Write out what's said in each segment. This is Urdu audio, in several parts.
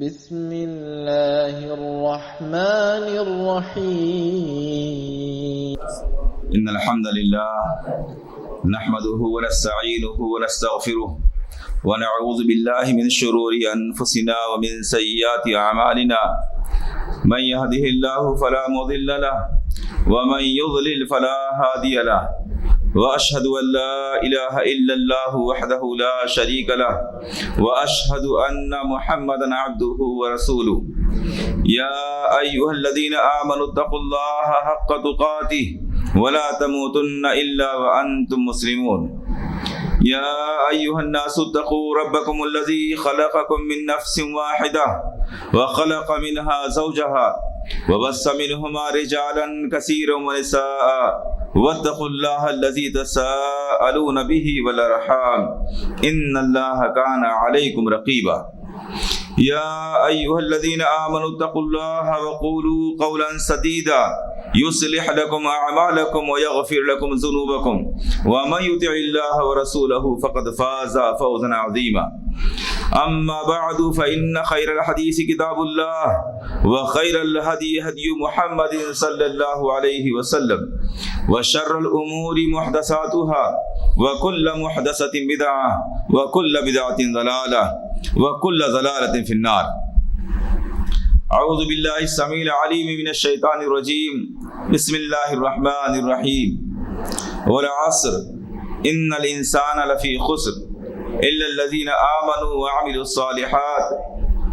بسم اللہ الرحمن الرحیم ان الحمد للہ نحمده ونستعینه ونستغفره ونعوذ باللہ من شرور انفسنا ومن سیئات اعمالنا من يهده الله فلا مضل له ومن يضلل فلا هادي له واشهد ان لا اله الا الله وحده لا شريك له واشهد ان محمدا عبده ورسوله يا ايها الذين امنوا اتقوا الله حق تقاته ولا تموتن الا وانتم مسلمون يا ايها الناس اتقوا ربكم الذي خلقكم من نفس واحده وخلق منها زوجها وبث منهما رجالا كثيرا ونساء واتقوا الله الذي تساءلون به والارحام ان الله كان عليكم رقيبا يا ايها الذين امنوا اتقوا الله وقولوا قولا سديدا يصلح لكم اعمالكم ويغفر لكم ذنوبكم ومن يطع الله ورسوله فقد فاز فوزا عظيما اما بعد فان خير الحديث كتاب الله وخير الهدي هدي محمد صلى الله عليه وسلم وشر الامور محدثاتها وكل محدثة بدعة وكل بدعة ضلالة وكل ضلالة في النار اعوذ باللہ السمیع العلیم من الشیطان الرجیم بسم اللہ الرحمن الرحیم والعصر ان الانسان لفی خسر الا الذین آمنوا وعملوا الصالحات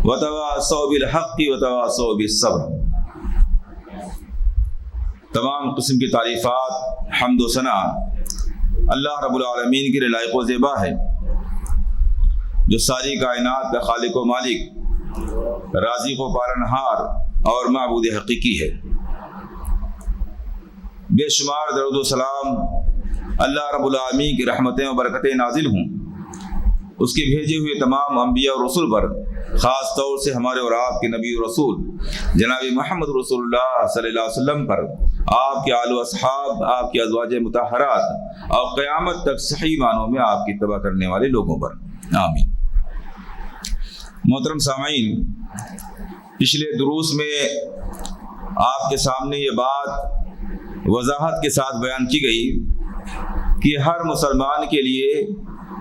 وتواصوا بالحق وتواصوا بالصبر۔ تمام قسم کی تعریفات حمد و ثنا اللہ رب العالمین کی لائق و زیبا ہے، جو ساری کائنات کا خالق و مالک، رازق و پالنہار اور معبود حقیقی ہے۔ بے شمار درود و سلام اللہ رب العالمین کی رحمتیں و برکتیں نازل ہوں اس کے بھیجے ہوئے تمام انبیاء اور رسول پر، خاص طور سے ہمارے اور آپ کے نبی و رسول جناب محمد رسول اللہ صلی اللہ علیہ وسلم پر، آپ کے آل و اصحاب، آپ کی ازواج مطہرات اور قیامت تک صحیح معنوں میں آپ کی اتباع کرنے والے لوگوں پر، آمین۔ محترم سامعین، پچھلے دروس میں آپ کے سامنے یہ بات وضاحت کے ساتھ بیان کی گئی کہ ہر مسلمان کے لیے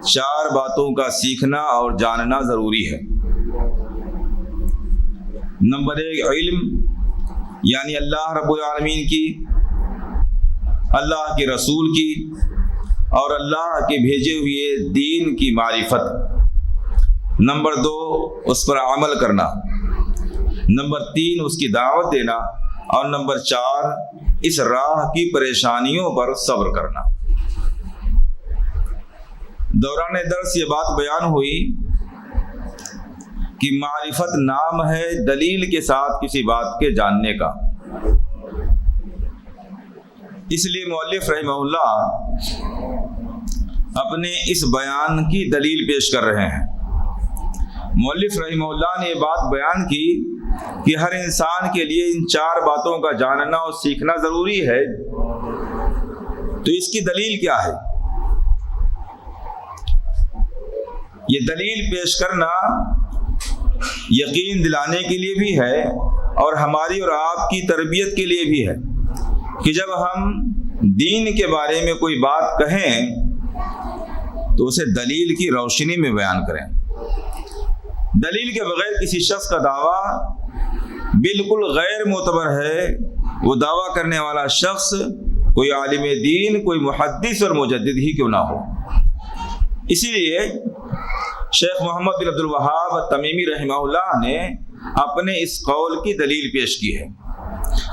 4 باتوں کا سیکھنا اور جاننا ضروری ہے۔ نمبر 1 علم، یعنی اللہ رب العالمین کی، اللہ کے رسول کی اور اللہ کے بھیجے ہوئے دین کی معرفت۔ نمبر 2 اس پر عمل کرنا۔ نمبر 3 اس کی دعوت دینا، اور نمبر 4 اس راہ کی پریشانیوں پر صبر کرنا۔ دوران درس یہ بات بیان ہوئی کہ معرفت نام ہے دلیل کے ساتھ کسی بات کے جاننے کا۔ اس لیے مؤلف رحمہ اللہ اپنے اس بیان کی دلیل پیش کر رہے ہیں۔ مؤلف رحمہ اللہ نے یہ بات بیان کی کہ ہر انسان کے لیے ان 4 باتوں کا جاننا اور سیکھنا ضروری ہے، تو اس کی دلیل کیا ہے؟ یہ دلیل پیش کرنا یقین دلانے کے لیے بھی ہے اور ہماری اور آپ کی تربیت کے لیے بھی ہے کہ جب ہم دین کے بارے میں کوئی بات کہیں تو اسے دلیل کی روشنی میں بیان کریں۔ دلیل کے بغیر کسی شخص کا دعویٰ بالکل غیر معتبر ہے۔ وہ دعویٰ کرنے والا شخص کوئی عالم دین، کوئی محدث اور مجدد ہی کیوں نہ ہو۔ اسی لیے شیخ محمد بن عبد الوہاب التمیمی رحمہ اللہ نے اپنے اس قول کی دلیل پیش کی ہے،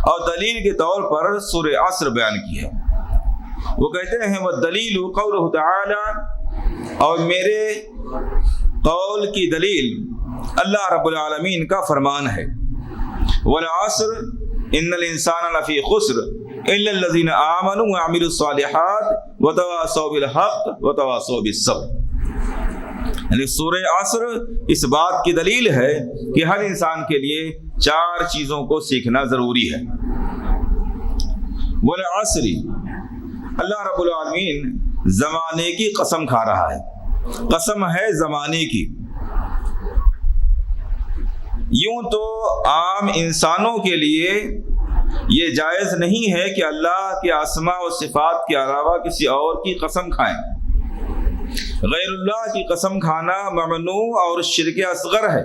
اور دلیل کے طور پر سورہ عصر بیان کی ہے۔ وہ کہتے ہیں وَالدَّلِيلُ قَوْلُهُ تَعَالَى، اور میرے قول کی دلیل اللہ رب العالمین کا فرمان ہے وَالْعَصْرِ إِنَّ الْإِنسَانَ لَفِي خُسْرٍ إِلَّا الَّذِينَ آمَنُوا وَعَمِلُوا الصَّالِحَاتِ وَتَوَاصَوْا بِالْحَقِّ وَتَوَاصَوْا بِالصَّبْرِ۔ یعنی سورہ عصر اس بات کی دلیل ہے کہ ہر انسان کے لیے 4 چیزوں کو سیکھنا ضروری ہے۔ وَالْعَصْرِ، اللہ رب العالمین زمانے کی قسم کھا رہا ہے، قسم ہے زمانے کی۔ یوں تو عام انسانوں کے لیے یہ جائز نہیں ہے کہ اللہ کے اسماء و صفات کے علاوہ کسی اور کی قسم کھائیں۔ غیر اللہ کی قسم کھانا ممنوع اور شرک اصغر ہے۔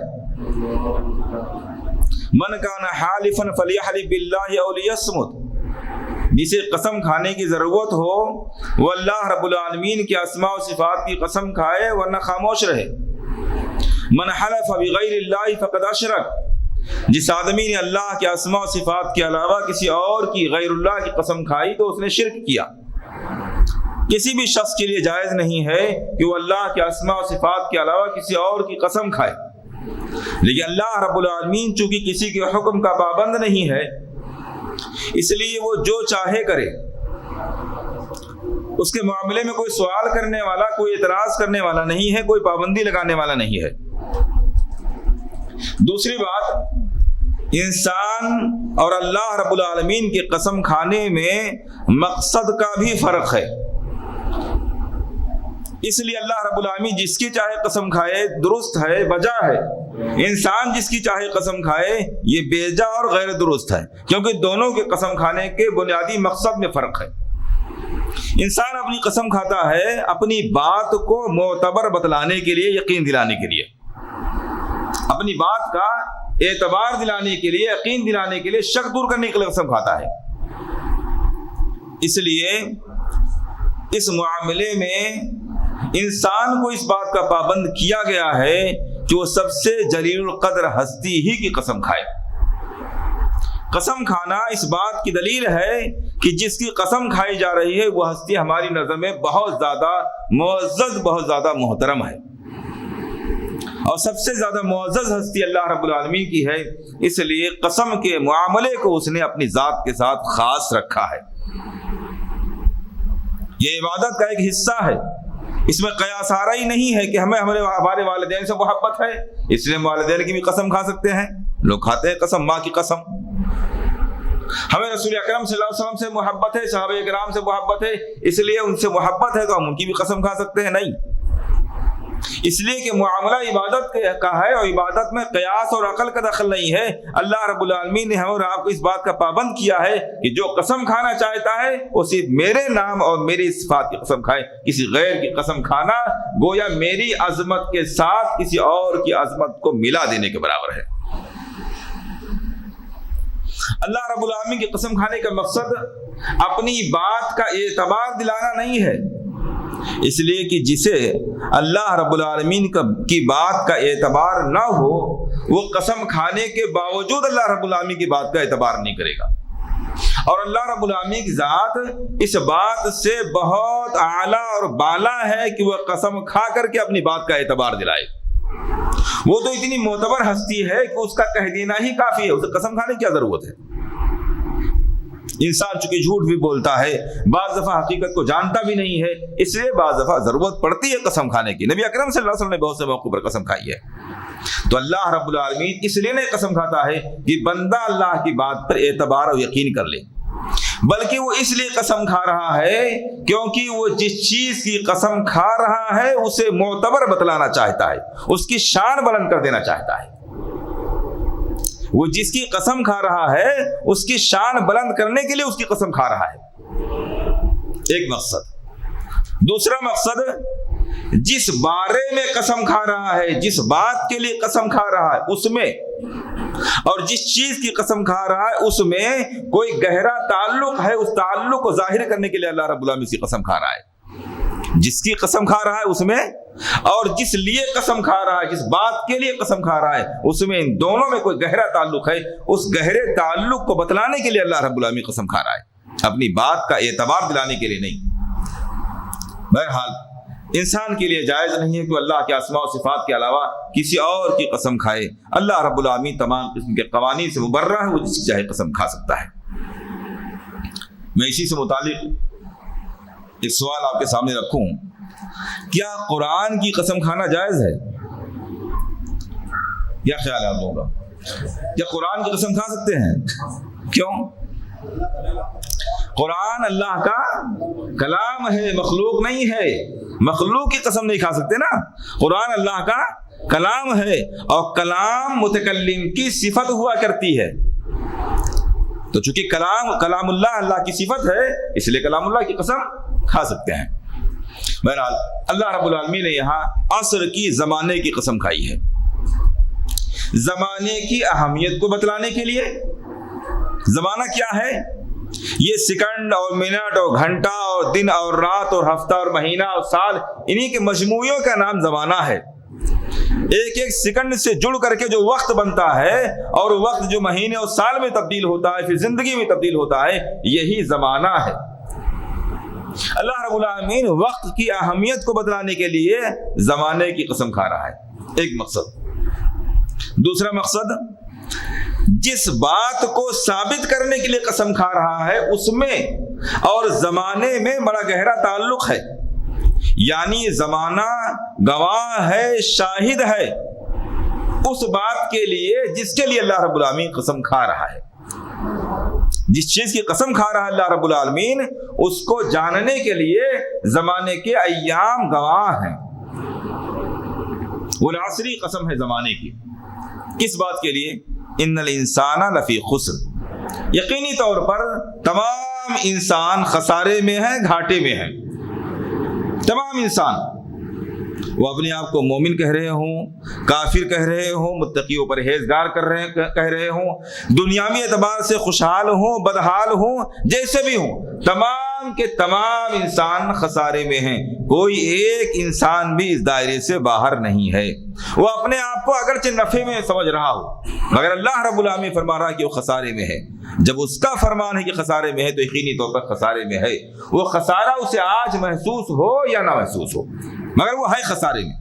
من کان حالفا فلیحلف باللہ او لیصمت، جسے قسم کھانے کی ضرورت ہو وہ اللہ رب العالمین کے اسماء و صفات کی قسم کھائے ورنہ خاموش رہے۔ من حلف بغیر اللہ فقد اشرک، جس آدمی نے اللہ کے اسماء و صفات کے علاوہ کسی اور کی غیر اللہ کی قسم کھائی تو اس نے شرک کیا۔ کسی بھی شخص کے لیے جائز نہیں ہے کہ وہ اللہ کے اسماء و صفات کے علاوہ کسی اور کی قسم کھائے، لیکن اللہ رب العالمین چونکہ کسی کے حکم کا پابند نہیں ہے اس لیے وہ جو چاہے کرے، اس کے معاملے میں کوئی سوال کرنے والا، کوئی اعتراض کرنے والا نہیں ہے، کوئی پابندی لگانے والا نہیں ہے۔ دوسری بات، انسان اور اللہ رب العالمین کی قسم کھانے میں مقصد کا بھی فرق ہے۔ اس لیے اللہ رب العالمین جس کی چاہے قسم کھائے درست ہے، بجا ہے، انسان جس کی چاہے قسم کھائے یہ بیجا اور غیر درست ہے، کیونکہ دونوں کے قسم کھانے کے بنیادی مقصد میں فرق ہے۔ انسان اپنی قسم کھاتا ہے اپنی بات کو معتبر بتلانے کے لیے، یقین دلانے کے لیے، اپنی بات کا اعتبار دلانے کے لیے، یقین دلانے کے لیے، شک دور کرنے کے لیے قسم کھاتا ہے۔ اس لیے اس معاملے میں انسان کو اس بات کا پابند کیا گیا ہے کہ وہ سب سے جلیل القدر ہستی ہی کی قسم کھائے۔ قسم کھانا اس بات کی دلیل ہے کہ جس کی قسم کھائی جا رہی ہے وہ ہستی ہماری نظر میں بہت زیادہ معزز، بہت زیادہ محترم ہے، اور سب سے زیادہ معزز ہستی اللہ رب العالمین کی ہے، اس لیے قسم کے معاملے کو اس نے اپنی ذات کے ساتھ خاص رکھا ہے۔ یہ عبادت کا ایک حصہ ہے، اس میں قیاس آرا ہی نہیں ہے کہ ہمارے والدین سے محبت ہے اس لیے ہم والدین کی بھی قسم کھا سکتے ہیں۔ لوگ کھاتے ہیں قسم، ماں کی قسم۔ ہمیں رسول اکرم صلی اللہ علیہ وسلم سے محبت ہے، صحابہ کرام سے محبت ہے، اس لیے ان سے محبت ہے تو ہم ان کی بھی قسم کھا سکتے ہیں؟ نہیں، اس لیے کہ معاملہ عبادت کا ہے اور عبادت میں قیاس اور عقل کا دخل نہیں ہے۔ اللہ رب العالمین نے ہم اور آپ کو اس بات کا پابند کیا ہے کہ جو قسم کھانا چاہتا ہے وہ صرف میرے نام اور میری صفات کی قسم کھائے، کسی غیر کی قسم کھانا گویا میری عظمت کے ساتھ کسی اور کی عظمت کو ملا دینے کے برابر ہے۔ اللہ رب العالمین کی قسم کھانے کا مقصد اپنی بات کا اعتبار دلانا نہیں ہے، اس لیے کہ جسے اللہ رب العالمین کی بات کا اعتبار نہ ہو وہ قسم کھانے کے باوجود اللہ رب العالمین کی بات کا اعتبار نہیں کرے گا، اور اللہ رب العالمین کی ذات اس بات سے بہت اعلیٰ اور بالا ہے کہ وہ قسم کھا کر کے اپنی بات کا اعتبار دلائے۔ وہ تو اتنی معتبر ہستی ہے کہ اس کا کہہ دینا ہی کافی ہے، اسے قسم کھانے کی کیا ضرورت ہے۔ انسان چونکہ جھوٹ بھی بولتا ہے، بعض دفعہ حقیقت کو جانتا بھی نہیں ہے، اس لیے بعض دفعہ ضرورت پڑتی ہے قسم کھانے کی۔ نبی اکرم صلی اللہ علیہ وسلم نے بہت سے موقع پر قسم کھائی ہے۔ تو اللہ رب العالمین اس لیے نہیں قسم کھاتا ہے کہ بندہ اللہ کی بات پر اعتبار اور یقین کر لے، بلکہ وہ اس لیے قسم کھا رہا ہے کیونکہ وہ جس چیز کی قسم کھا رہا ہے اسے معتبر بتلانا چاہتا ہے، اس کی شان بلند کر دینا چاہتا ہے۔ وہ جس کی قسم کھا رہا ہے اس کی شان بلند کرنے کے لیے اس کی قسم کھا رہا ہے، ایک مقصد۔ دوسرا مقصد، جس بارے میں قسم کھا رہا ہے، جس بات کے لیے قسم کھا رہا ہے اس میں، اور جس چیز کی قسم کھا رہا ہے اس میں کوئی گہرا تعلق ہے، اس تعلق کو ظاہر کرنے کے لیے اللہ رب العالمین کی قسم کھا رہا ہے۔ جس کی قسم کھا رہا ہے اس میں، اور جس لیے قسم کھا رہا ہے، جس بات کے لیے قسم کھا رہا ہے اس میں، ان دونوں میں کوئی گہرا تعلق ہے، اس گہرے تعلق کو بتلانے کے لیے اللہ رب العالمین قسم کھا رہا ہے، اپنی بات کا اعتبار دلانے کے لیے نہیں۔ بہرحال انسان کے لیے جائز نہیں ہے کہ اللہ کے اسماء و صفات کے علاوہ کسی اور کی قسم کھائے۔ اللہ رب العالمین تمام قسم کے قوانین سے مبرہ ہے، وہ جس کی چاہے قسم کھا سکتا ہے۔ میں اسی سے متعلق ایک سوال آپ کے سامنے رکھوں، کیا قرآن کی قسم کھانا جائز ہے؟ کیا خیال ہے آپ لوگوں کا؟ کیا قرآن کی قسم کھا سکتے ہیں؟ کیوں؟ قرآن اللہ کا کلام ہے، مخلوق نہیں ہے۔ مخلوق کی قسم نہیں کھا سکتے نا. قرآن اللہ کا کلام ہے اور کلام متکلم کی صفت ہوا کرتی ہے. تو چونکہ کلام اللہ کی صفت ہے اس لیے کلام اللہ کی قسم کھا سکتے ہیں. بہرحال اللہ رب العالمین نے یہاں عصر کی زمانے کی قسم کھائی ہے. زمانے کی اہمیت کو بتلانے کے لیے. زمانہ کیا ہے؟ یہ سیکنڈ اور منٹ اور گھنٹہ اور دن اور رات اور ہفتہ اور مہینہ اور سال، انہی کے مجموعوں کا نام زمانہ ہے. ایک ایک سیکنڈ سے جڑ کر کے جو وقت بنتا ہے اور وقت جو مہینے اور سال میں تبدیل ہوتا ہے پھر زندگی میں تبدیل ہوتا ہے، یہی زمانہ ہے. اللہ رب العالمین وقت کی اہمیت کو بتلانے کے لیے زمانے کی قسم کھا رہا ہے. ایک مقصد. دوسرا مقصد، جس بات کو ثابت کرنے کے لیے قسم کھا رہا ہے اس میں اور زمانے میں بڑا گہرا تعلق ہے. یعنی زمانہ گواہ ہے، شاہد ہے اس بات کے لیے جس کے لیے اللہ رب العالمین قسم کھا رہا ہے. جس چیز کی قسم کھا رہا ہے اللہ رب العالمین، اس کو جاننے کے لیے زمانے کے ایام گواہ ہیں. والعصری قسم ہے زمانے کی. کس بات کے لیے؟ ان الانسان لفی خسر. یقینی طور پر تمام انسان خسارے میں ہیں، گھاٹے میں ہیں. تمام انسان، وہ اپنے آپ کو مومن کہہ رہے ہوں، کافر کہہ رہے ہوں، متقی و پرہیزگار کہہ رہے ہوں، دنیاوی اعتبار سے خوشحال ہوں، بدحال ہوں، جیسے بھی ہوں، تمام کے تمام انسان خسارے میں ہیں. کوئی ایک انسان بھی اس دائرے سے باہر نہیں ہے. وہ اپنے آپ کو اگرچہ نفع میں سمجھ رہا ہو مگر اللہ رب العالمین فرما رہا ہے کہ وہ خسارے میں ہے. جب اس کا فرمان ہے کہ خسارے میں ہے تو یقینی طور پر خسارے میں ہے. وہ خسارہ اسے آج محسوس ہو یا نہ محسوس ہو مگر وہ ہے خسارے میں.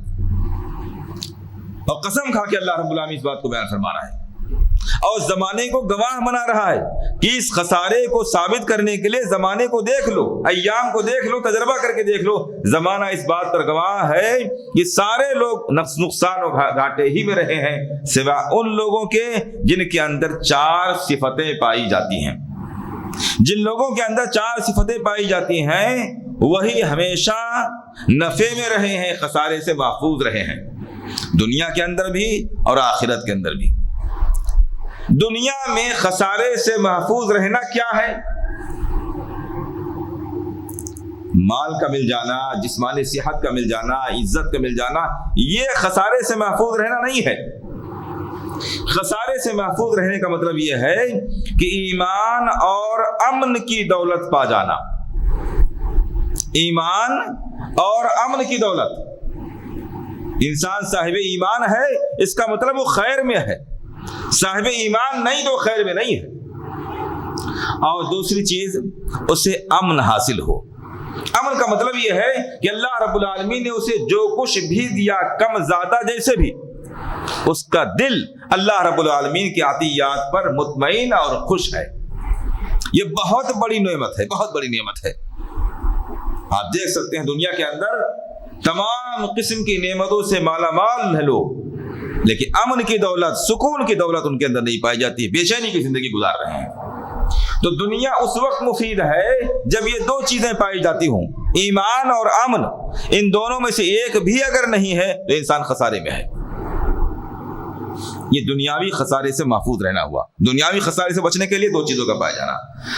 اور قسم کھا کے اللہ رب العالمین اس بات کو بیان فرما رہا ہے اور زمانے کو گواہ بنا رہا ہے کہ اس خسارے کو ثابت کرنے کے لیے زمانے کو دیکھ لو، ایام کو دیکھ لو، تجربہ کر کے دیکھ لو. زمانہ اس بات پر گواہ ہے کہ سارے لوگ نقصان و گھاٹے ہی میں رہے ہیں سوائے ان لوگوں کے جن کے اندر 4 صفتیں پائی جاتی ہیں. جن لوگوں کے اندر 4 صفتیں پائی جاتی ہیں وہی ہمیشہ نفع میں رہے ہیں، خسارے سے محفوظ رہے ہیں، دنیا کے اندر بھی اور آخرت کے اندر بھی. دنیا میں خسارے سے محفوظ رہنا کیا ہے؟ مال کا مل جانا، جسمانی صحت کا مل جانا، عزت کا مل جانا، یہ خسارے سے محفوظ رہنا نہیں ہے. خسارے سے محفوظ رہنے کا مطلب یہ ہے کہ ایمان اور امن کی دولت پا جانا. ایمان اور امن کی دولت. انسان صاحب ایمان ہے اس کا مطلب وہ خیر میں ہے، صاحب ایمان نہیں تو خیر میں نہیں ہے. اور دوسری چیز اسے امن حاصل ہو. امن کا مطلب یہ ہے کہ اللہ رب العالمین نے اسے جو کچھ بھی دیا کم زیادہ جیسے بھی، اس کا دل اللہ رب العالمین کی عطیات پر مطمئن اور خوش ہے. یہ بہت بڑی نعمت ہے، بہت بڑی نعمت ہے. آپ دیکھ سکتے ہیں دنیا کے اندر تمام قسم کی نعمتوں سے مالا مال ہے لوگ، لیکن امن کی دولت، سکون کی دولت ان کے اندر نہیں پائی جاتی، بے چینی کی زندگی گزار رہے ہیں. تو دنیا اس وقت مفید ہے جب یہ 2 چیزیں پائی جاتی ہوں، ایمان اور امن. ان دونوں میں سے ایک بھی اگر نہیں ہے تو انسان خسارے میں ہے. یہ دنیاوی خسارے سے محفوظ رہنا ہوا. دنیاوی خسارے سے بچنے کے لیے 2 چیزوں کا پایا جانا،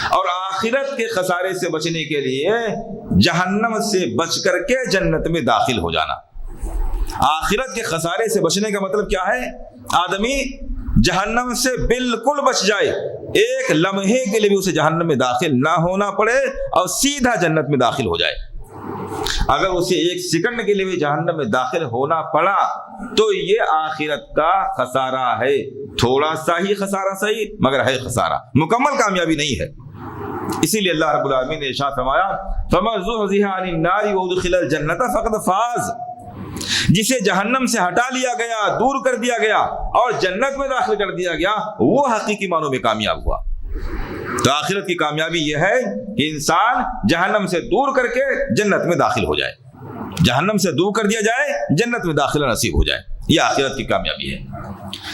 اور آخرت کے خسارے سے بچنے کے لیے جہنم سے بچ کر کے جنت میں داخل ہو جانا. آخرت کے خسارے سے بچنے کا مطلب کیا ہے؟ آدمی جہنم سے بالکل بچ جائے، ایک لمحے کے لیے بھی اسے جہنم میں داخل نہ ہونا پڑے اور سیدھا جنت میں داخل ہو جائے. اگر اسے 1 سیکنڈ کے لیے بھی جہنم میں داخل ہونا پڑا تو یہ آخرت کا خسارہ ہے. تھوڑا سا ہی خسارہ صحیح مگر ہے خسارہ، مکمل کامیابی نہیں ہے. اسی لیے اللہ رب العالمین نے ارشاد فرمایا فَمَن زُحْزِحَ عَنِ النَّارِ وَأُدْخِلَ الْجَنَّةَ فَقَدْ فَازَ. جسے جہنم سے ہٹا لیا گیا، دور کر دیا گیا اور جنت میں داخل کر دیا گیا، وہ حقیقی معنوں میں کامیاب ہوا. تو آخرت کی کامیابی یہ ہے کہ انسان جہنم سے دور کر کے جنت میں داخل ہو جائے، جہنم سے دور کر دیا جائے، جنت میں داخلہ نصیب ہو جائے. یہ آخرت کی کامیابی ہے.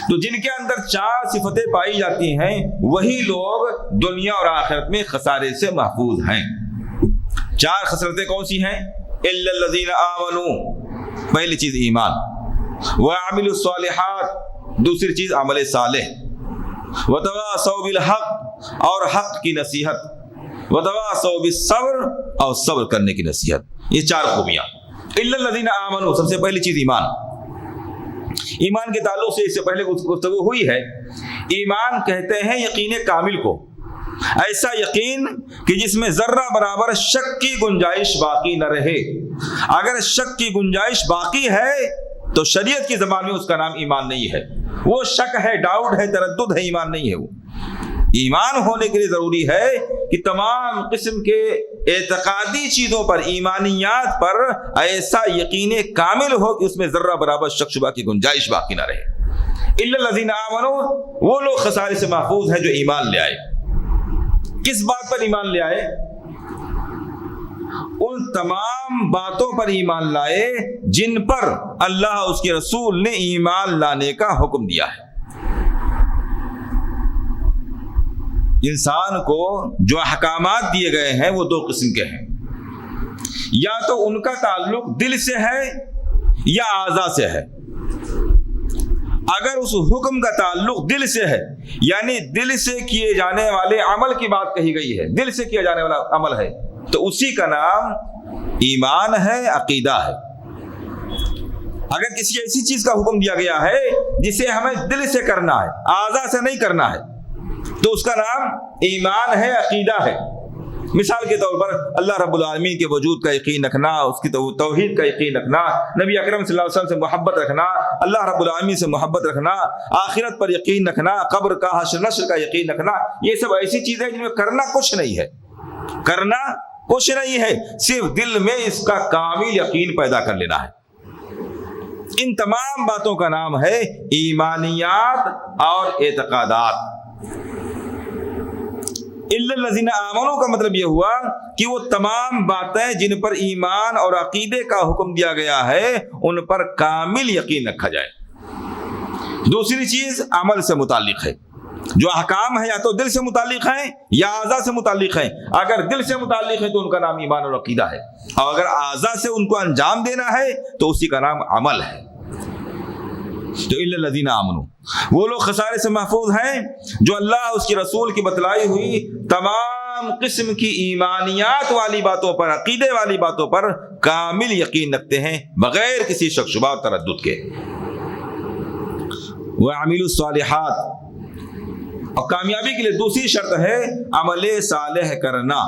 تو جن کے اندر 4 صفتیں پائی جاتی ہیں وہی لوگ دنیا اور آخرت میں خسارے سے محفوظ ہیں. 4 خسارتیں کون سی ہیں؟ الا الذین آمنوا، پہلی چیز ایمان، وعملوا الصالحات، دوسری چیز عمل صالح، وتواصوا بالحق، اور حق کی نصیحت، وتواصوا بالصبر، اور صبر کرنے کی نصیحت. یہ 4 خوبیاں. الا الذین آمنوا، سب سے پہلی چیز ایمان. ایمان کے تعلق سے اس سے پہلے گفتگو ہوئی ہے. ایمان کہتے ہیں یقین کامل کو، ایسا یقین کہ جس میں ذرہ برابر شک کی گنجائش باقی نہ رہے. اگر شک کی گنجائش باقی ہے تو شریعت کی زبان میں اس کا نام ایمان نہیں ہے. وہ شک ہے، ڈاؤٹ ہے، تردد ہے، ایمان نہیں ہے. وہ ایمان ہونے کے لیے ضروری ہے کہ تمام قسم کے اعتقادی چیزوں پر، ایمانیات پر ایسا یقین کامل ہو کہ اس میں ذرہ برابر شک شبہ کی گنجائش باقی نہ رہے. الا الذین آمنوا، وہ لوگ خسارے سے محفوظ ہیں جو ایمان لے آئے. کس بات پر ایمان لے آئے؟ ان تمام باتوں پر ایمان لائے جن پر اللہ اس کے رسول نے ایمان لانے کا حکم دیا ہے. انسان کو جو احکامات دیے گئے ہیں وہ 2 قسم کے ہیں. یا تو ان کا تعلق دل سے ہے یا اعضاء سے ہے. اگر اس حکم کا تعلق دل سے ہے، یعنی دل سے کیے جانے والے عمل کی بات کہی گئی ہے، دل سے کیا جانے والا عمل ہے، تو اسی کا نام ایمان ہے، عقیدہ ہے. اگر کسی ایسی چیز کا حکم دیا گیا ہے جسے ہمیں دل سے کرنا ہے، اعضاء سے نہیں کرنا ہے، تو اس کا نام ایمان ہے، عقیدہ ہے. مثال کے طور پر اللہ رب العالمین کے وجود کا یقین رکھنا، اس کی توحید کا یقین رکھنا، نبی اکرم صلی اللہ علیہ وسلم سے محبت رکھنا، اللہ رب العالمین سے محبت رکھنا، آخرت پر یقین رکھنا، قبر کا، حشر نشر کا یقین رکھنا. یہ سب ایسی چیزیں جن میں کرنا کچھ نہیں ہے، کرنا کچھ نہیں ہے، صرف دل میں اس کا کامل یقین پیدا کر لینا ہے. ان تمام باتوں کا نام ہے ایمانیات اور اعتقادات. الا الذین آمنوا کا مطلب یہ ہوا کہ وہ تمام باتیں جن پر ایمان اور عقیدے کا حکم دیا گیا ہے ان پر کامل یقین رکھا جائے. دوسری چیز عمل سے متعلق ہے. جو احکام ہے یا تو دل سے متعلق ہیں یا اعضاء سے متعلق ہیں. اگر دل سے متعلق ہے تو ان کا نام ایمان اور عقیدہ ہے، اور اگر اعضاء سے ان کو انجام دینا ہے تو اسی کا نام عمل ہے. تو الا الذین آمنوا، وہ لوگ خسارے سے محفوظ ہیں جو اللہ اس کی رسول کی بتلائی ہوئی تمام قسم کی ایمانیات والی باتوں پر، عقیدے والی باتوں پر کامل یقین رکھتے ہیں بغیر کسی شک شبہ اور تردد کے. وعملوا الصالحات، اور کامیابی کے لیے دوسری شرط ہے عمل صالح کرنا.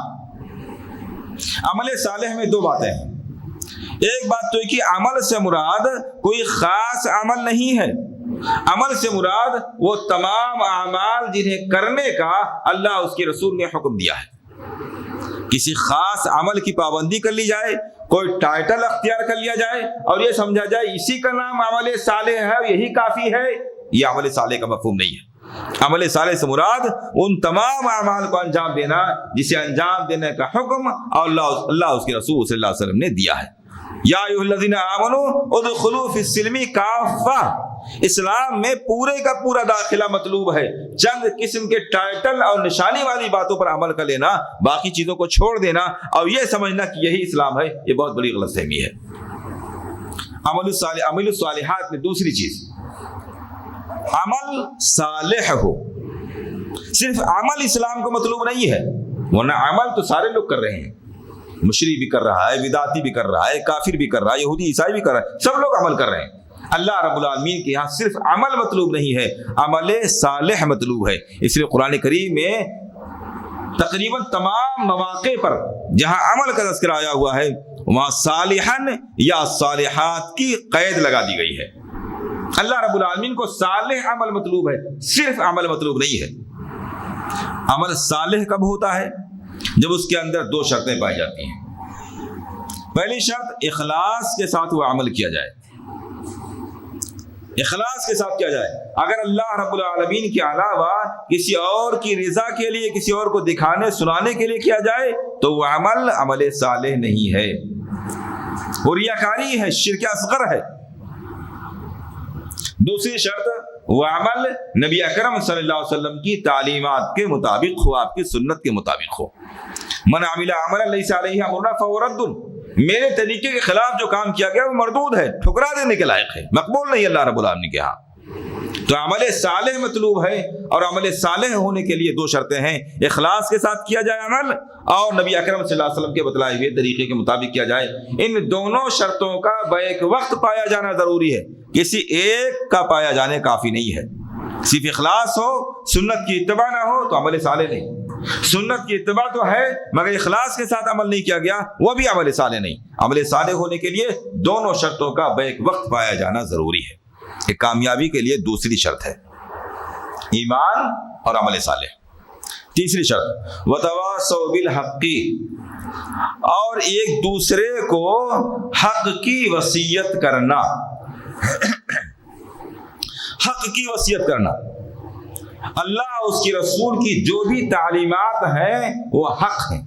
عمل صالح میں 2 باتیں ہیں. ایک بات تو ہے کہ عمل سے مراد کوئی خاص عمل نہیں ہے. عمل سے مراد وہ تمام اعمال جنہیں کرنے کا اللہ اس کے رسول نے حکم دیا ہے. کسی خاص عمل کی پابندی کر لی جائے، کوئی ٹائٹل اختیار کر لیا جائے اور یہ سمجھا جائے اسی کا نام عمل صالح ہے، یہی کافی ہے، یہ عمل صالح کا مفہوم نہیں ہے. عمل صالح سے مراد ان تمام اعمال کو انجام دینا جسے انجام دینے کا حکم اور اللہ اس کے رسول صلی اللہ علیہ وسلم نے دیا ہے. یا ایھا الذین آمنوا ادخلوا فی السلم کافہ، اسلام میں پورے کا پورا داخلہ مطلوب ہے. چند قسم کے ٹائٹل اور نشانی والی باتوں پر عمل کر لینا، باقی چیزوں کو چھوڑ دینا اور یہ سمجھنا کہ یہی اسلام ہے، یہ بہت بڑی غلط فہمی ہے. عمل الصالحات میں دوسری چیز عمل صالح ہو. صرف عمل اسلام کو مطلوب نہیں ہے، ورنہ عمل تو سارے لوگ کر رہے ہیں. مشرک بھی کر رہا ہے، بدعتی بھی کر رہا ہے، کافر بھی کر رہا ہے، یہودی عیسائی بھی کر رہا ہے، سب لوگ عمل کر رہے ہیں. اللہ رب العالمین کے یہاں صرف عمل مطلوب نہیں ہے، عمل صالح مطلوب ہے. اس لیے قرآن کریم میں تقریباً تمام مواقع پر جہاں عمل کا تذکرہ آیا ہوا ہے وہاں صالحاً یا صالحات کی قید لگا دی گئی ہے. اللہ رب العالمین کو صالح عمل مطلوب ہے، صرف عمل مطلوب نہیں ہے. عمل صالح کب ہوتا ہے؟ جب اس کے اندر 2 شرطیں پائی جاتی ہیں. پہلی شرط اخلاص کے ساتھ وہ عمل کیا جائے. اخلاص کے ساتھ کیا جائے. اگر اللہ رب العالمین کے علاوہ کسی اور کی رضا کے لیے، کسی اور کو دکھانے سنانے کے لیے کیا جائے تو وہ عمل صالح نہیں ہے، وہ ریاکاری ہے، شرک اصغر ہے. دوسری شرط وہ عمل نبی اکرم صلی اللہ علیہ وسلم کی تعلیمات کے مطابق ہو، آپ کی سنت کے مطابق ہو. من عمل عملا لیس علیہ امرنا فہو رد. میرے طریقے کے خلاف جو کام کیا گیا وہ مردود ہے، ٹھکرا دینے کے لائق ہے، مقبول نہیں اللہ رب العالمین کے ہاں۔ تو عمل صالح مطلوب ہے، اور عمل صالح ہونے کے لیے دو شرطیں ہیں، اخلاص کے ساتھ کیا جائے عمل، اور نبی اکرم صلی اللہ علیہ وسلم کے بتلائے ہوئے طریقے کے مطابق کیا جائے۔ ان دونوں شرطوں کا بیک وقت پایا جانا ضروری ہے، کسی ایک کا پایا جانے کافی نہیں ہے۔ صرف اخلاص ہو، سنت کی اتباع نہ ہو تو عمل صالح نہیں۔ سنت کی اتباع تو ہے مگر اخلاص کے ساتھ عمل نہیں کیا گیا، وہ بھی عمل صالح نہیں۔ عمل صالح ہونے کے لیے دونوں شرطوں کا بیک وقت پایا جانا ضروری ہے۔ یہ کامیابی کے لیے دوسری شرط ہے، ایمان اور عمل صالح۔ تیسری شرط وتواصوا بالحق، اور ایک دوسرے کو حق کی وصیت کرنا۔ حق کی وصیت کرنا، اللہ اس کی رسول کی جو بھی تعلیمات ہیں وہ حق ہیں۔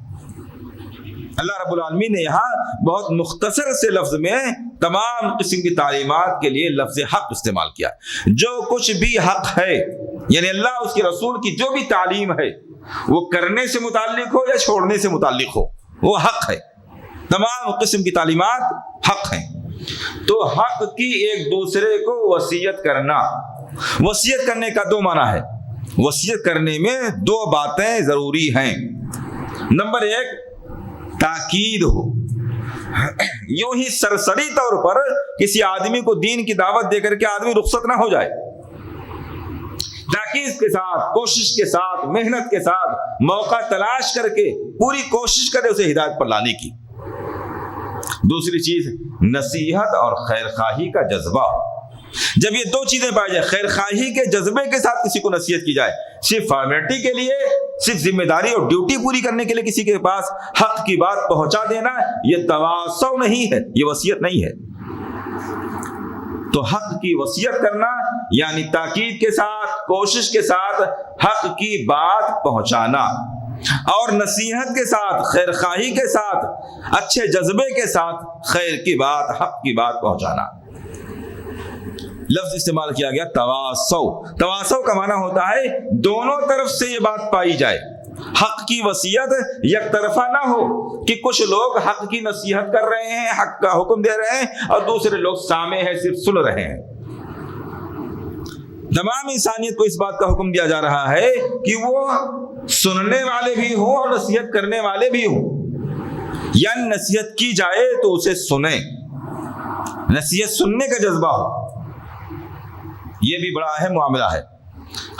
اللہ رب العالمین نے یہاں بہت مختصر سے لفظ میں تمام قسم کی تعلیمات کے لیے لفظ حق استعمال کیا۔ جو کچھ بھی حق ہے، یعنی اللہ اس کے رسول کی جو بھی تعلیم ہے وہ کرنے سے متعلق ہو یا چھوڑنے سے متعلق ہو، وہ حق ہے۔ تمام قسم کی تعلیمات حق ہیں۔ تو حق کی ایک دوسرے کو وصیت کرنا۔ وصیت کرنے کا دو معنی ہے۔ وصیت کرنے میں دو باتیں ضروری ہیں۔ نمبر ایک، تاکید ہو، یوں ہی سرسری طور پر کسی آدمی کو دین کی دعوت دے کر کے آدمی رخصت نہ ہو جائے۔ تاکید کے ساتھ، کوشش کے ساتھ، محنت کے ساتھ موقع تلاش کر کے پوری کوشش کرے اسے ہدایت پر لانے کی۔ دوسری چیز نصیحت اور خیر خواہی کا جذبہ۔ جب یہ دو چیزیں پائی جائے، خیر خواہی کے جذبے کے ساتھ کسی کو نصیحت کی جائے، صرف فارمیلٹی کے لیے، صرف ذمہ داری اور ڈیوٹی پوری کرنے کے لیے کسی کے پاس حق کی بات پہنچا دینا، یہ تواصو نہیں ہے، یہ وصیت نہیں ہے۔ تو حق کی وصیت کرنا یعنی تاکید کے ساتھ، کوشش کے ساتھ حق کی بات پہنچانا، اور نصیحت کے ساتھ، خیر خواہی کے ساتھ، اچھے جذبے کے ساتھ خیر کی بات، حق کی بات پہنچانا۔ لفظ استعمال کیا گیا تواصو۔ تواصو کا معنی ہوتا ہے دونوں طرف سے یہ بات پائی جائے، حق کی وصیت یک طرفہ نہ ہو کہ کچھ لوگ حق کی نصیحت کر رہے ہیں، حق کا حکم دے رہے ہیں، اور دوسرے لوگ سامع ہیں، صرف سن رہے ہیں۔ تمام انسانیت کو اس بات کا حکم دیا جا رہا ہے کہ وہ سننے والے بھی ہوں اور نصیحت کرنے والے بھی ہوں، یعنی نصیحت کی جائے تو اسے سنیں، نصیحت سننے کا جذبہ ہو۔ یہ بھی بڑا اہم معاملہ ہے۔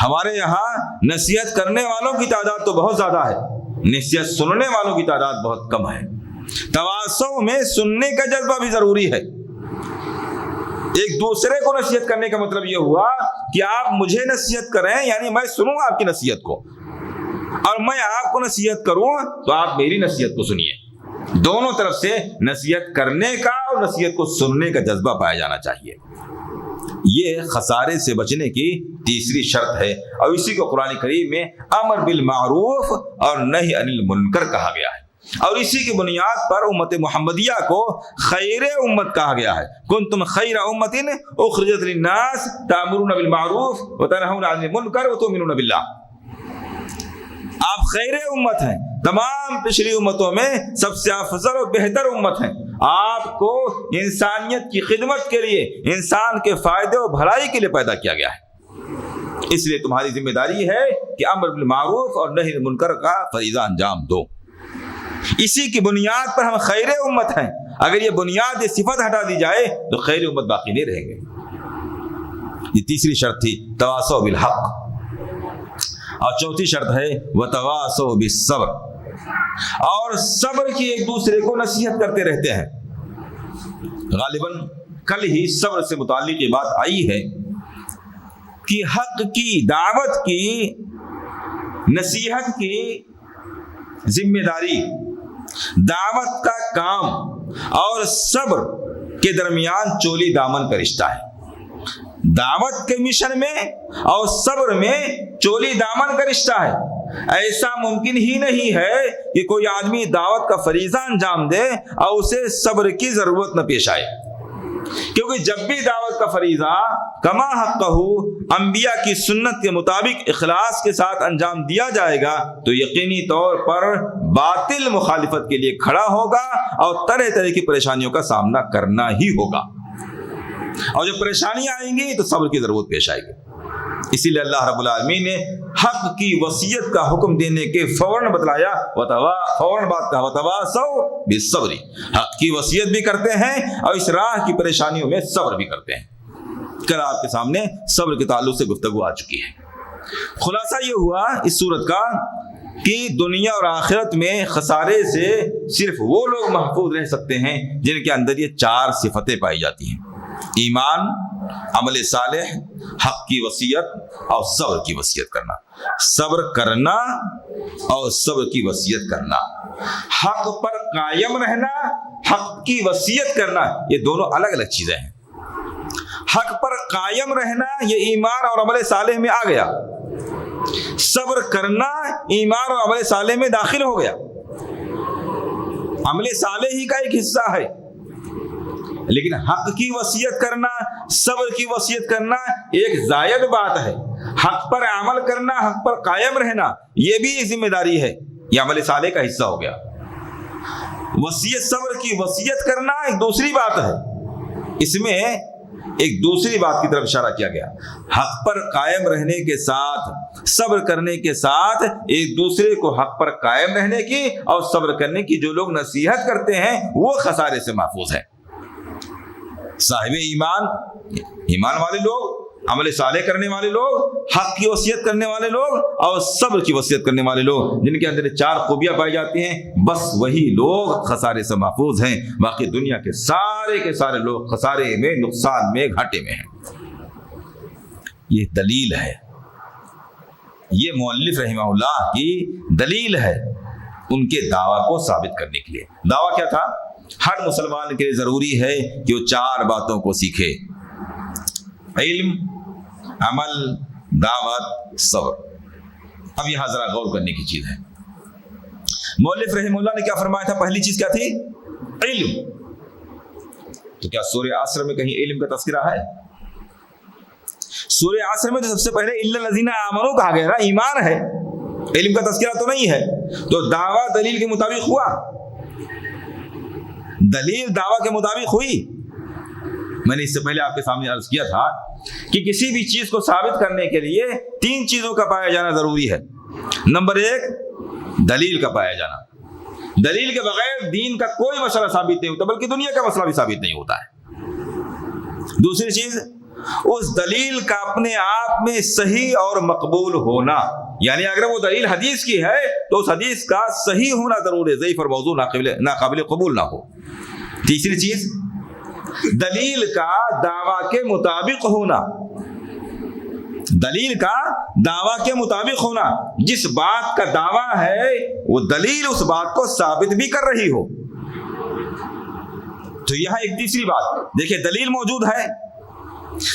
ہمارے یہاں نصیحت کرنے والوں کی تعداد تو بہت زیادہ ہے، نصیحت سننے والوں کی تعداد بہت کم ہے۔ تواصو میں سننے کا جذبہ بھی ضروری ہے۔ ایک دوسرے کو نصیحت کرنے کا مطلب یہ ہوا کہ آپ مجھے نصیحت کریں، یعنی میں سنوں آپ کی نصیحت کو، اور میں آپ کو نصیحت کروں تو آپ میری نصیحت کو سنیے۔ دونوں طرف سے نصیحت کرنے کا اور نصیحت کو سننے کا جذبہ پایا جانا چاہیے۔ یہ خسارے سے بچنے کی تیسری شرط ہے، اور اسی کو قرآن کریم میں امر بالمعروف اور نہی عن المنکر کہا گیا ہے، اور اسی کی بنیاد پر امت محمدیہ کو خیر امت کہا گیا ہے۔ کنتم خیر امت اخرجت للناس تأمرون بالمعروف وتنہون عن المنکر وتؤمنون باللہ۔ آپ خیر امت ہیں، تمام پچھلی امتوں میں سب سے افضل اور بہتر امت ہیں۔ آپ کو انسانیت کی خدمت کے لیے، انسان کے فائدے اور بھلائی کے لیے پیدا کیا گیا ہے، اس لیے تمہاری ذمہ داری ہے کہ امر بالمعروف اور نہی عن المنکر کا فریضہ انجام دو۔ اسی کی بنیاد پر ہم خیر امت ہیں۔ اگر یہ بنیاد، یہ صفت ہٹا دی جائے تو خیر امت باقی نہیں رہیں گے۔ یہ تیسری شرط تھی تواصوا بالحق، اور چوتھی شرط ہے وتواصوا بالصبر، اور صبر کی ایک دوسرے کو نصیحت کرتے رہتے ہیں۔ غالباً کل ہی صبر سے متعلق یہ بات آئی ہے کہ حق کی دعوت کی، نصیحت کی ذمہ داری، دعوت کا کام اور صبر کے درمیان چولی دامن کا رشتہ ہے۔ دعوت کے مشن میں اور صبر میں چولی دامن کا رشتہ ہے۔ ایسا ممکن ہی نہیں ہے کہ کوئی آدمی دعوت کا فریضہ انجام دے اور اسے صبر کی ضرورت نہ پیش آئے، کیونکہ جب بھی دعوت وصیت کا فریضہ کما حقہ انبیاء کی سنت کے مطابق اخلاص کے ساتھ انجام دیا جائے گا تو یقینی طور پر باطل مخالفت کے لیے کھڑا ہوگا اور طرح طرح کی پریشانیوں کا سامنا کرنا ہی ہوگا، اور جب پریشانیاں آئیں گی تو صبر کی ضرورت پیش آئے گی۔ اسی لیے اللہ رب العالمین نے حق کی وصیت کا حکم دینے کے فوراً بتلایا، فوراً بات کہا وتواصوا بالصبر، حق کی وصیت بھی کرتے ہیں اور اس راہ کی پریشانیوں میں صبر بھی کرتے ہیں۔ کل آپ کے سامنے صبر کے تعلق سے گفتگو آ چکی ہے۔ خلاصہ یہ ہوا اس صورت کا کہ دنیا اور آخرت میں خسارے سے صرف وہ لوگ محفوظ رہ سکتے ہیں جن کے اندر یہ 4 صفتیں پائی جاتی ہیں: ایمان، عمل صالح، حق کی وصیت اور صبر کی وصیت کرنا۔ صبر کرنا اور صبر کی وصیت کرنا، حق پر قائم رہنا، حق کی وصیت کرنا، یہ دونوں الگ الگ چیزیں ہیں۔ حق پر قائم رہنا یہ ایمان اور عمل صالح میں آ گیا، صبر کرنا ایمان اور عمل صالح میں داخل ہو گیا۔ عمل صالح ہی کا ایک حصہ ہے، لیکن حق کی وصیت کرنا، صبر کی وصیت کرنا ایک زائد بات ہے۔ حق پر عمل کرنا، حق پر قائم رہنا، یہ بھی ذمہ داری ہے، یہ عمل صالح کا حصہ ہو گیا۔ وصیت، صبر کی وصیت کرنا ایک دوسری بات ہے، اس میں ایک دوسری بات کی طرف اشارہ کیا گیا۔ حق پر قائم رہنے کے ساتھ، صبر کرنے کے ساتھ ایک دوسرے کو حق پر قائم رہنے کی اور صبر کرنے کی جو لوگ نصیحت کرتے ہیں وہ خسارے سے محفوظ ہیں۔ صاحب ایمان، ایمان والے لوگ، عمل صالح کرنے والے لوگ، حق کی وصیت کرنے والے لوگ اور صبر کی وصیت کرنے والے لوگ، جن کے اندر 4 خوبیاں پائی جاتی ہیں، بس وہی لوگ خسارے سے محفوظ ہیں۔ باقی دنیا کے سارے لوگ خسارے میں، نقصان میں، گھاٹے میں ہیں۔ یہ دلیل ہے، یہ مؤلف رحمہ اللہ کی دلیل ہے ان کے دعویٰ کو ثابت کرنے کے لیے۔ دعویٰ کیا تھا؟ ہر مسلمان کے لیے ضروری ہے کہ وہ 4 باتوں کو سیکھے: علم، عمل، دعوت، صبر۔ اب یہاں ذرا غور کرنے کی چیز ہے۔ مؤلف رحمہ اللہ نے کیا فرمایا تھا؟ پہلی چیز کیا تھی؟ علم۔ تو کیا سورہ عصر میں کہیں علم کا تذکرہ ہے؟ سورہ عصر میں تو سب سے پہلے الا الذین آمنوا کہا گیا نا، ایمان ہے، علم کا تذکرہ تو نہیں ہے۔ تو دعویٰ دلیل کے مطابق ہوا، دلیل دعویٰ کے مطابق ہوئی۔ میں نے اس سے پہلے آپ کے سامنے عرض کیا تھا کہ کسی بھی چیز کو ثابت کرنے کے لیے 3 چیزوں کا پایا جانا ضروری ہے۔ نمبر 1 دلیل کا پایا جانا، دلیل کے بغیر دین کا کوئی مسئلہ ثابت نہیں ہوتا، بلکہ دنیا کا مسئلہ بھی ثابت نہیں ہوتا ہے۔ دوسری چیز اس دلیل کا اپنے آپ میں صحیح اور مقبول ہونا، یعنی اگر وہ دلیل حدیث کی ہے تو اس حدیث کا صحیح ہونا ضرور ہے، ضعیف اور موضوع ناقابل قبول نہ ہو۔ تیسری چیز دلیل کا دعویٰ کے مطابق ہونا، دلیل کا دعویٰ کے مطابق ہونا، جس بات کا دعویٰ ہے وہ دلیل اس بات کو ثابت بھی کر رہی ہو۔ تو یہاں ایک تیسری بات دیکھیں، دلیل موجود ہے،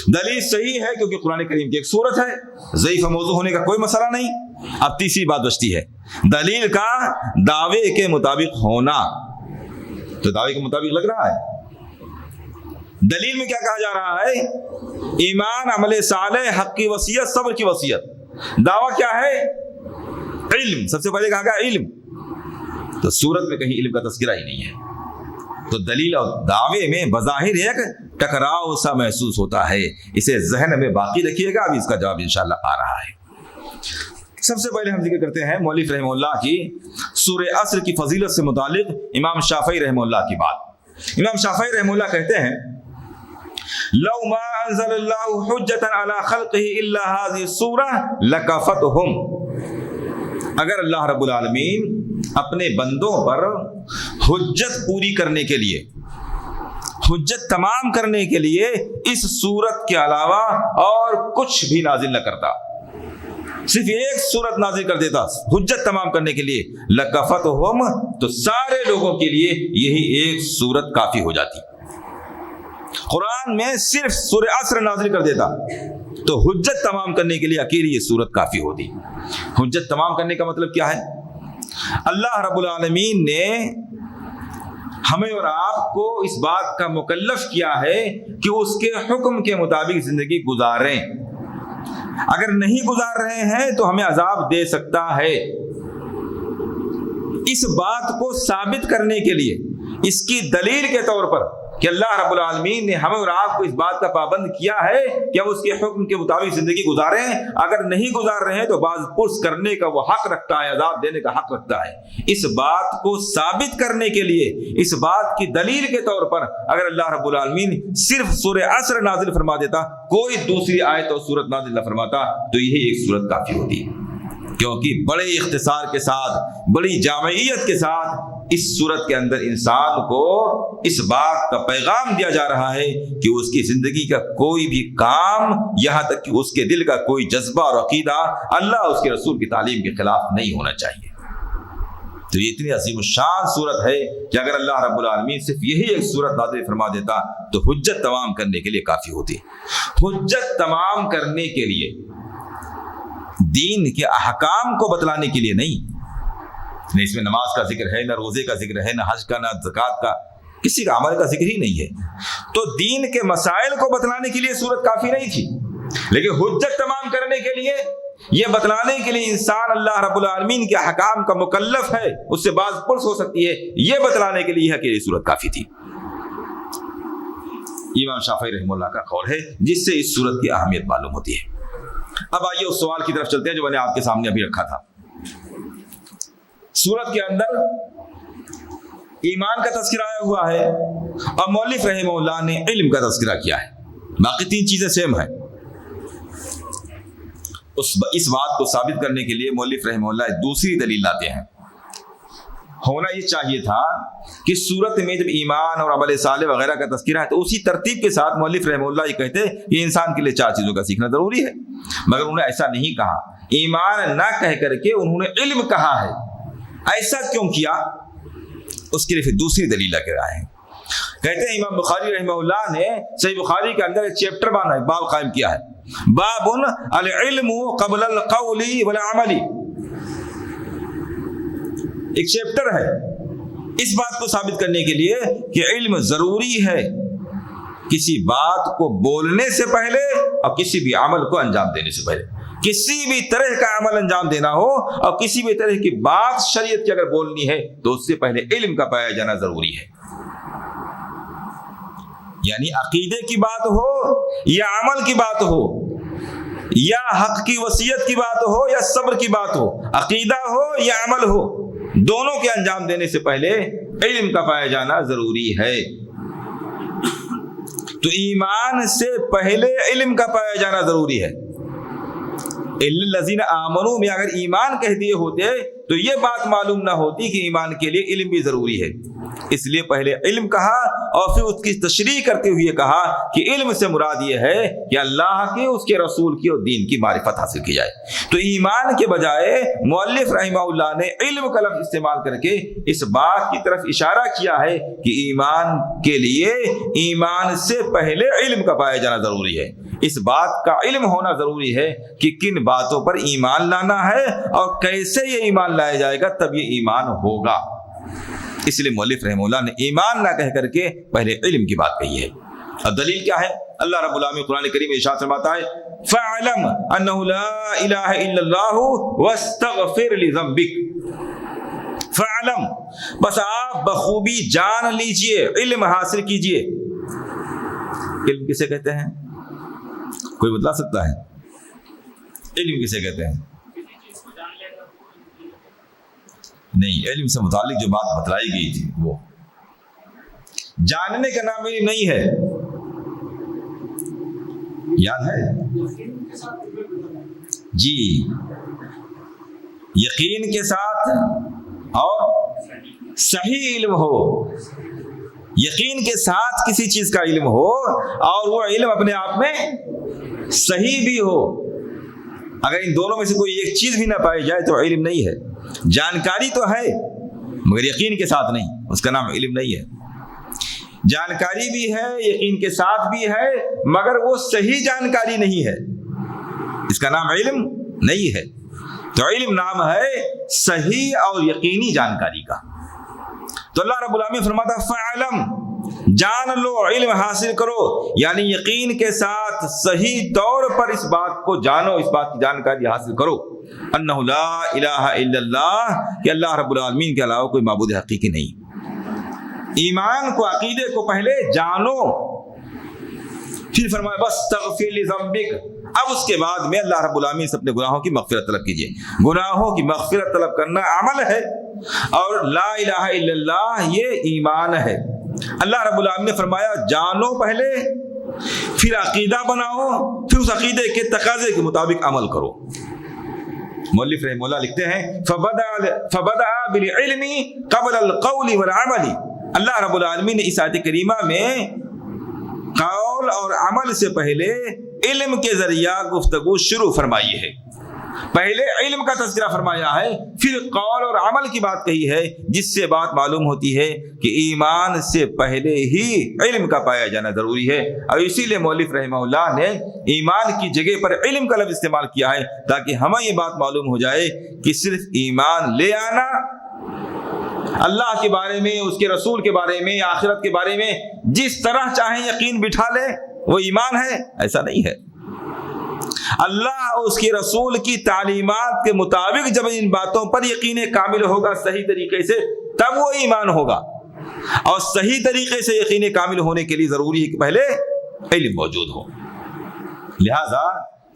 دلیل صحیح ہے کیونکہ قرآن کریم کی ایک صورت ہے، ضعیف موضوع ہونے کا کوئی مسئلہ نہیں۔ اب تیسری بات بچتی ہے دلیل کا دعوے کے مطابق ہونا۔ تو دعوے کے مطابق لگ رہا ہے، دلیل میں کیا کہا جا رہا ہے؟ ایمان، عمل صالح، حق کی وصیت، صبر کی وصیت۔ دعویٰ کیا ہے؟ علم، سب سے پہلے کہا گیا علم، تو سورت میں کہیں علم کا تذکرہ ہی نہیں ہے۔ تو دلیل اور دعوے میں بظاہر ایک ٹکراؤ سا محسوس ہوتا ہے، اسے ذہن میں باقی رکھیے گا، ابھی اس کا جواب انشاءاللہ آ رہا ہے۔ سب سے پہلے ہم ذکر کرتے ہیں مؤلف رحمہ اللہ کی سورہ عصر کی فضیلت سے متعلق امام شافعی رحمہ اللہ کی بات۔ امام شافعی رحمہ اللہ کہتے ہیں لو ما انزل اللہ حجتا علی خلقہ الا هذه السورہ لکفتہم، اگر اللہ رب العالمین اپنے بندوں پر حجت پوری کرنے کے لیے، حجت تمام کرنے کے لیے اس سورت کے علاوہ اور کچھ بھی نازل نہ کرتا، صرف ایک سورت نازل کر دیتا حجت تمام کرنے کے لیے، لکفتہم، تو سارے لوگوں کے لیے یہی ایک سورت کافی ہو جاتی۔ قرآن میں صرف سورہ عصر نازل کر دیتا تو حجت تمام کرنے کے لیے اکیلی یہ سورت کافی ہوتی۔ حجت تمام کرنے کا مطلب کیا ہے؟ اللہ رب العالمین نے ہمیں اور آپ کو اس بات کا مکلف کیا ہے کہ اس کے حکم کے مطابق زندگی گزاریں. اگر نہیں گزار رہے ہیں تو ہمیں عذاب دے سکتا ہے. اس بات کو ثابت کرنے کے لیے اس کی دلیل کے طور پر کہ اللہ رب العالمین نے ہمیں اور آپ کو اس بات کا پابند کیا ہے کہ ہم اس کے حکم کے مطابق زندگی گزاریں. اگر نہیں گزار رہے ہیں تو باز پرس کرنے کا وہ حق رکھتا ہے, عذاب دینے کا حق رکھتا ہے. اس بات کو ثابت کرنے کے لیے, اس بات کی دلیل کے طور پر اگر اللہ رب العالمین صرف سورہ عصر نازل فرما دیتا, کوئی دوسری آیت اور سورت نازل نہ فرماتا, تو یہی ایک سورت کافی ہوتی. کیونکہ بڑے اختصار کے ساتھ, بڑی جامعیت کے ساتھ اس صورت کے اندر انسان کو اس بات کا پیغام دیا جا رہا ہے کہ اس کی زندگی کا کوئی بھی کام, یہاں تک کہ اس کے دل کا کوئی جذبہ اور عقیدہ اللہ اس کے رسول کی تعلیم کے خلاف نہیں ہونا چاہیے. تو یہ اتنی عظیم الشان صورت ہے کہ اگر اللہ رب العالمین صرف یہی ایک صورت نازل فرما دیتا تو حجت تمام کرنے کے لیے کافی ہوتی. حجت تمام کرنے کے لیے, دین کے احکام کو بتلانے کے لیے نہیں. نہ اس میں نماز کا ذکر ہے, نہ روزے کا ذکر ہے, نہ حج کا, نہ زکوٰۃ کا, کسی کا عمل کا ذکر ہی نہیں ہے. تو دین کے مسائل کو بتلانے کے لیے صورت کافی نہیں تھی, لیکن حجت تمام کرنے کے لیے, یہ بتلانے کے لیے انسان اللہ رب العالمین کے احکام کا مکلف ہے, اس سے باز پرس ہو سکتی ہے, یہ بتلانے کے لیے ہے کہ یہ صورت کافی تھی. امام شافعی رحمہ اللہ کا قول ہے جس سے اس صورت کی اہمیت معلوم ہوتی ہے. اب آئیے اس سوال کی طرف چلتے ہیں جو میں نے آپ کے سامنے ابھی رکھا تھا. سورت کے اندر ایمان کا تذکرہ آیا ہوا ہے اور مؤلف رحمہ اللہ نے علم کا تذکرہ کیا ہے. باقی تین چیزیں سیم ہیں. اس بات کو ثابت کرنے کے لیے مؤلف رحمہ اللہ دوسری دلیل لاتے ہیں. ہونا یہ چاہیے تھا کہ سورت میں جب ایمان اور عمل صالح وغیرہ کا تذکرہ ہے تو اسی ترتیب کے ساتھ مؤلف رحمہ اللہ یہ کہتے ہیں کہ انسان کے لیے چار چیزوں کا سیکھنا ضروری ہے, مگر انہوں نے ایسا نہیں کہا. ایمان نہ کہہ کر کے انہوں نے علم کہا ہے. ایسا کیوں کیا؟ اس کے لیے پھر دوسری دلیل لے کر آئے ہیں. کہتے ہیں امام بخاری رحمہ اللہ نے صحیح بخاری کے اندر ایک چیپٹر باندھا ہے, باب قائم کیا ہے, باب العلم قبل القول والعمل. ایک چیپٹر ہے اس بات کو ثابت کرنے کے لیے کہ علم ضروری ہے کسی بات کو بولنے سے پہلے اور کسی بھی عمل کو انجام دینے سے پہلے. کسی بھی طرح کا عمل انجام دینا ہو اور کسی بھی طرح کی بات شریعت کی اگر بولنی ہے تو اس سے پہلے علم کا پایا جانا ضروری ہے. یعنی عقیدے کی بات ہو یا عمل کی بات ہو, یا حق کی وصیت کی بات ہو یا صبر کی بات ہو, عقیدہ ہو یا عمل ہو, دونوں کے انجام دینے سے پہلے علم کا پایا جانا ضروری ہے. تو ایمان سے پہلے علم کا پایا جانا ضروری ہے. الذین آمنوا میں اگر ایمان کہہ دیے ہوتے تو یہ بات معلوم نہ ہوتی کہ ایمان کے لیے علم بھی ضروری ہے. اس لیے پہلے علم کہا اور پھر اس کی تشریح کرتے ہوئے کہا کہ علم سے مراد یہ ہے کہ اللہ کے, اس کے رسول کی اور دین کی معرفت حاصل کی جائے. تو ایمان کے بجائے مؤلف رحمہ اللہ نے علم کا لفظ استعمال کر کے اس بات کی طرف اشارہ کیا ہے کہ ایمان کے لیے ایمان سے پہلے علم کا پایا جانا ضروری ہے. اس بات کا علم ہونا ضروری ہے کہ کن باتوں پر ایمان لانا ہے اور کیسے یہ ایمان لایا جائے گا, تب یہ ایمان ہوگا. اس لیے مؤلف رحمہ اللہ نے ایمان نہ کہہ کر کے پہلے علم کی بات کہی ہے. اب دلیل کیا ہے؟ اللہ رب العالمین قرآن کریم میں ارشاد فرماتا ہے فَاعْلَمْ أَنَّهُ لَا إِلَٰهَ إِلَّا اللَّهُ وَاسْتَغْفِرْ لِذَنبِكَ. فَاعْلَمْ, بس آپ بخوبی جان لیجئے, علم حاصل کیجئے. علم کسے کہتے ہیں؟ کوئی بتلا سکتا ہے؟ علم کسے کہتے ہیں؟ نہیں, علم سے متعلق جو بات بتلائی گئی تھی وہ جاننے کا نام علم نہیں ہے. یاد ہے جی, یقین کے ساتھ اور صحیح علم ہو. یقین کے ساتھ کسی چیز کا علم ہو اور وہ علم اپنے آپ میں صحیح بھی ہو. اگر ان دونوں میں سے کوئی ایک چیز بھی نہ پائی جائے تو علم نہیں ہے. جانکاری تو ہے مگر یقین کے ساتھ نہیں, اس کا نام علم نہیں ہے. جانکاری بھی ہے, یقین کے ساتھ بھی ہے, مگر وہ صحیح جانکاری نہیں ہے, اس کا نام علم نہیں ہے. تو علم نام ہے صحیح اور یقینی جانکاری کا. تو اللہ رب العالمین فرماتا فعلم، جان لو، علم حاصل کرو، یعنی یقین کے ساتھ صحیح طور پر اس بات کو جانو، اس بات کی جانکاری حاصل کرو، انہ لا الہ الا اللہ، کہ اللہ رب العالمین کے علاوہ کوئی معبود حقیقی نہیں۔ ایمان کو، عقیدے کو پہلے جانو، پھر فرمایا بس تغفر لذنبک، اب اس کے بعد میں اللہ رب العالمین سے اپنے گناہوں کی مغفرت طلب کیجیے۔ گناہوں کی مغفرت طلب کرنا عمل ہے، اور لا الہ الا اللہ یہ ایمان ہے۔ اللہ رب العالمین نے فرمایا جانو پہلے، پھر عقیدہ بناؤ، پھر اس عقیدے کے تقاضے کے مطابق عمل کرو۔ مؤلف رحمہ اللہ لکھتے ہیں فبدأ بالعلم قبل القول والعمل، اللہ رب العالمین نے اس آیت کریمہ میں قول اور عمل سے پہلے علم کے ذریعہ گفتگو شروع فرمائی ہے۔ پہلے علم کا تذکرہ فرمایا ہے، پھر قول اور عمل کی بات کہی ہے، جس سے بات معلوم ہوتی ہے کہ ایمان سے پہلے ہی علم کا پایا جانا ضروری ہے، اور اسی لیے مؤلف رحمہ اللہ نے ایمان کی جگہ پر علم کا لفظ استعمال کیا ہے، تاکہ ہمیں یہ بات معلوم ہو جائے کہ صرف ایمان لے آنا، اللہ کے بارے میں، اس کے رسول کے بارے میں، آخرت کے بارے میں جس طرح چاہیں یقین بٹھا لے وہ ایمان ہے، ایسا نہیں ہے۔ اللہ اور اس کے رسول کی تعلیمات کے مطابق جب ان باتوں پر یقین کامل ہوگا صحیح طریقے سے، تب وہ ایمان ہوگا، اور صحیح طریقے سے یقین کامل ہونے کے لیے ضروری ہے کہ پہلے علم موجود ہو۔ لہذا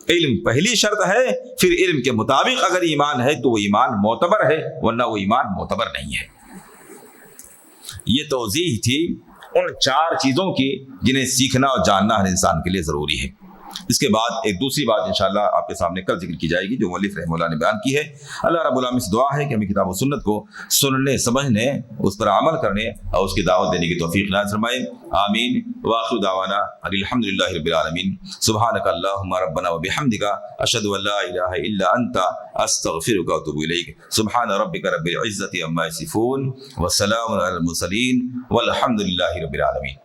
علم پہلی شرط ہے، پھر علم کے مطابق اگر ایمان ہے تو وہ ایمان معتبر ہے، ورنہ وہ ایمان معتبر نہیں ہے۔ یہ توضیح تھی ان 4 چیزوں کی جنہیں سیکھنا اور جاننا ہر انسان کے لیے ضروری ہے۔ اس کے بعد ایک دوسری بات انشاءاللہ آپ کے سامنے کل ذکر کی جائے گی، جو مؤلف رحمہ اللہ نے بیان کی ہے۔ اللہ رب العالمین سے دعا ہے کہ ہمیں کتاب و سنت کو سننے، سمجھنے، اس پر عمل کرنے اور اس کی دعوت دینے کی توفیق عنایت فرمائے، آمین۔ وآخر دعوانا الحمدللہ رب العالمین، سبحانک اللہم ربنا وبحمدک، اشہد ان لا الہ الا انت، استغفرک واتوب الیک۔ سبحان ربک رب العزۃ عما یصفون، وسلام علی المرسلین، والحمدللہ رب العالمین۔